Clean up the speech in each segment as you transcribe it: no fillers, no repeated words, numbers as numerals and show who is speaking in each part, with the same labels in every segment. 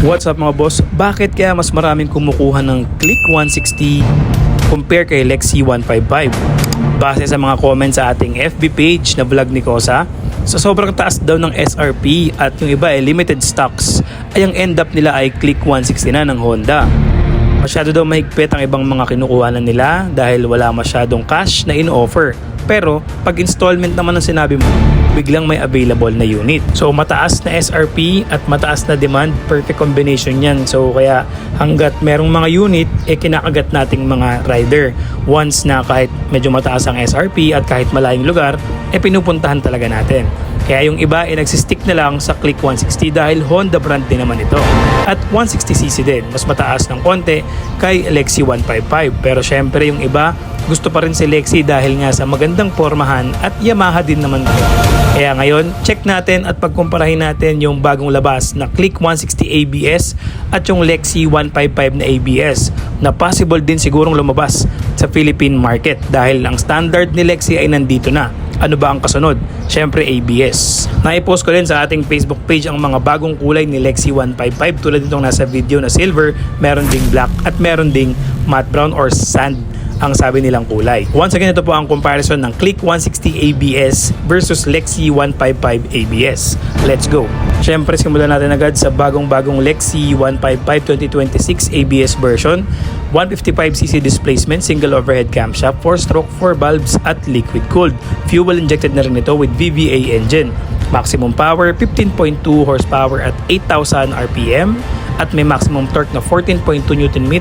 Speaker 1: What's up mga boss? Bakit kaya mas maraming kumukuha ng Click 160 compare kay Lexi 155? Base sa mga comments sa ating FB page na vlog ni Kosa, sa sobrang taas daw ng SRP at yung iba ay limited stocks, ay ang end up nila ay Click 160 na ng Honda. Masyado daw mahigpit ang ibang mga kinukuhanan nila dahil wala masyadong cash na in-offer. Pero pag installment naman ang sinabi mo, biglang may available na unit. So mataas na SRP at mataas na demand, perfect combination yan. So kaya hanggat merong mga unit, kinakagat nating mga rider. Once na kahit medyo mataas ang SRP at kahit malayong lugar, pinupuntahan talaga natin. Kaya yung iba nagsistick na lang sa Click 160 dahil Honda brand din naman ito. At 160cc din, mas mataas ng konti kay Lexi 155. Pero syempre yung iba, gusto pa rin si Lexi dahil nga sa magandang pormahan at Yamaha din naman ito. Kaya ngayon, check natin at pagkumparahin natin yung bagong labas na Click 160 ABS at yung Lexi 155 na ABS na possible din sigurong lumabas sa Philippine market dahil ang standard ni Lexi ay nandito na. Ano ba ang kasunod? Syempre ABS. Naipost ko rin sa ating Facebook page ang mga bagong kulay ni Lexi 155 tulad nitong nasa video na silver, meron ding black at meron ding matte brown or sand ang sabi nilang kulay. Once again, ito po ang comparison ng Click 160 ABS versus Lexi 155 ABS. Let's go! Syempre, simulan natin agad sa bagong-bagong Lexi 155 2026 ABS version. 155cc displacement, single overhead camshaft, 4-stroke, 4 valves at liquid cooled. Fuel injected na rin ito with VVA engine. Maximum power, 15.2 horsepower at 8,000 RPM at may maximum torque na 14.2 Nm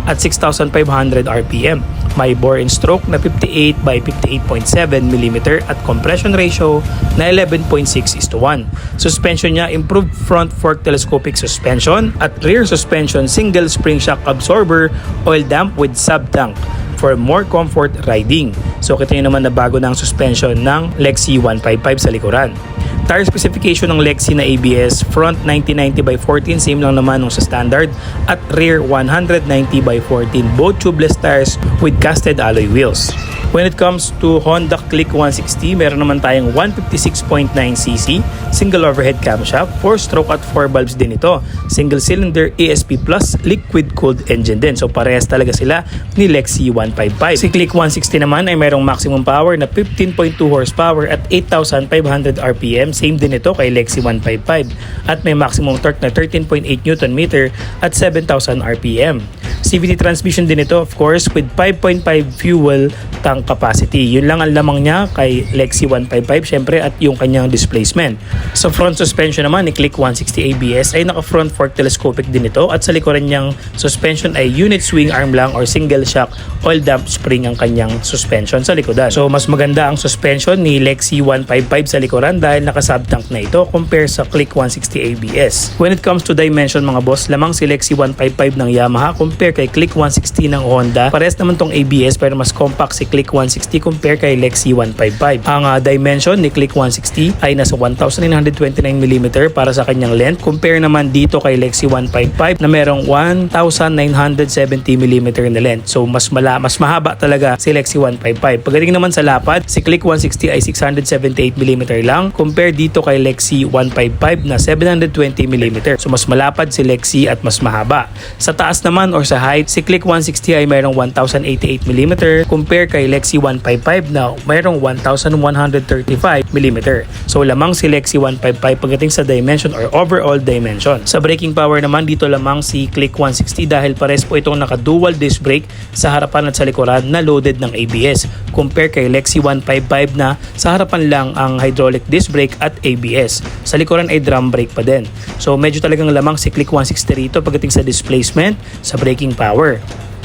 Speaker 1: at 6,500 RPM. May bore and stroke na 58 by 58.7 mm at compression ratio na 11.6:1. Suspension niya, improved front fork telescopic suspension at rear suspension single spring shock absorber, oil damp with sub-tank for more comfort riding. So kita nyo naman na bago na ang suspension ng Lexi 155 sa likuran. Tire specification ng Lexi na ABS, front 90/90 by 14, same lang naman nung sa standard, at rear 190 by 14, both tubeless tires with casted alloy wheels. When it comes to Honda Click 160, meron naman tayong 156.9cc, single overhead camshaft, 4-stroke at 4 valves din ito. Single cylinder ESP Plus liquid cooled engine din. So parehas talaga sila ni Lexi 155. Si Click 160 naman ay merong maximum power na 15.2 horsepower at 8,500 RPM. Same din ito kay Lexi 155. At may maximum torque na 13.8 Nm at 7,000 RPM. CVT transmission din ito, of course, with 5.5 fuel tank capacity. Yun lang ang lamang niya kay Lexi 155, syempre, at yung kanyang displacement. Sa front suspension naman ni Click 160 ABS ay naka-front fork telescopic din ito at sa likuran niyang suspension ay unit swing arm lang or single shock oil damp spring ang kanyang suspension sa likodan. So mas maganda ang suspension ni Lexi 155 sa likuran dahil naka-sub-tank na ito compare sa Click 160 ABS. When it comes to dimension mga boss, lamang si Lexi 155 ng Yamaha compare kay Click 160 ng Honda. Parehas naman tong ABS pero mas compact si Click 160 compare kay Lexi 155. Ang dimension ni Click 160 ay nasa 1,929mm para sa kanyang length. Compare naman dito kay Lexi 155 na merong 1,970mm na length. So mas mahaba talaga si Lexi 155. Pagdating naman sa lapad, si Click 160 ay 678mm lang compare dito kay Lexi 155 na 720mm. So mas malapad si Lexi at mas mahaba. Sa taas naman or sa height, si Click 160 ay mayroong 1,088mm compare kay Lexi 155 na mayroong 1,135mm. So lamang si Lexi 155 pagdating sa dimension or overall dimension. Sa braking power naman, dito lamang si Click 160 dahil pares po itong naka-dual disc brake sa harapan at sa likuran na loaded ng ABS compare kay Lexi 155 na sa harapan lang ang hydraulic disc brake at ABS. Sa likuran ay drum brake pa din. So medyo talagang lamang si Click 160 rito pagdating sa displacement, sa braking power.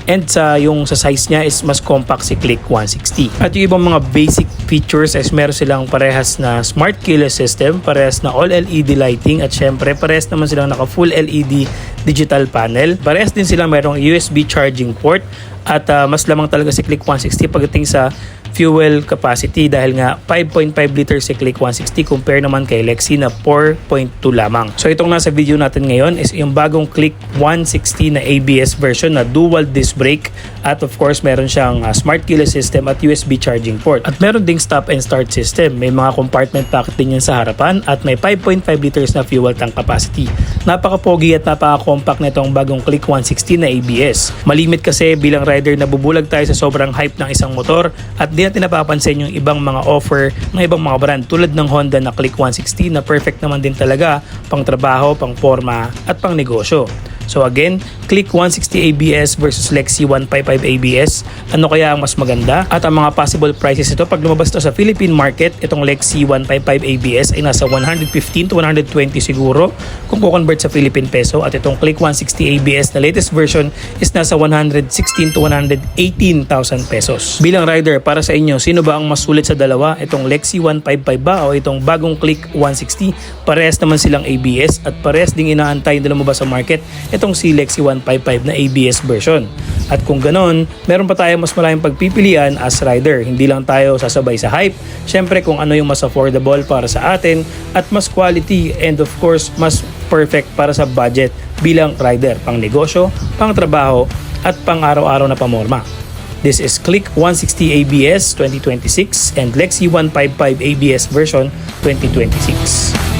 Speaker 1: And sa size niya is mas compact si Click 160. At yung ibang mga basic features is meron silang parehas na smart keyless system, parehas na all LED lighting at syempre parehas naman silang naka full LED digital panel. Parehas din silang merong USB charging port at mas lamang talaga si Click 160 pagdating sa fuel capacity dahil nga 5.5 liters si Click 160 compare naman kay Lexi na 4.2 lamang. So itong nasa video natin ngayon is yung bagong Click 160 na ABS version na dual disc brake at of course meron siyang smart keyless system at USB charging port. At meron ding stop and start system. May mga compartment pocket din yan sa harapan at may 5.5 liters na fuel tank capacity. Napaka-pogi at napaka-compact na itong bagong Click 160 na ABS. Malimit kasi bilang rider na bubulag tayo sa sobrang hype ng isang motor at di natin napapansin yung ibang mga offer ng ibang mga brand tulad ng Honda na Click 160 na perfect naman din talaga pang trabaho, pang forma at pang negosyo. So again, Click 160 ABS versus Lexi 155 ABS. Ano kaya ang mas maganda? At ang mga possible prices ito pag lumabas ito sa Philippine market, itong Lexi 155 ABS ay nasa 115 to 120 siguro kung ko-convert sa Philippine peso at itong Click 160 ABS na latest version is nasa 116 to 118,000 pesos. Bilang rider, para sa inyo, sino ba ang mas sulit sa dalawa? Itong Lexi 155 ba o itong bagong Click 160? Parehas naman silang ABS at parehas ding inaantay na lumabas sa market itong si Lexi 155 na ABS version. At kung ganon, meron pa tayong mas maraming pagpipilian as rider. Hindi lang tayo sasabay sa hype. Syempre kung ano yung mas affordable para sa atin at mas quality and of course mas perfect para sa budget bilang rider, pang negosyo, pang trabaho at pang araw-araw na pamorma. This is Click 160 ABS 2026 and Lexi 155 ABS version 2026.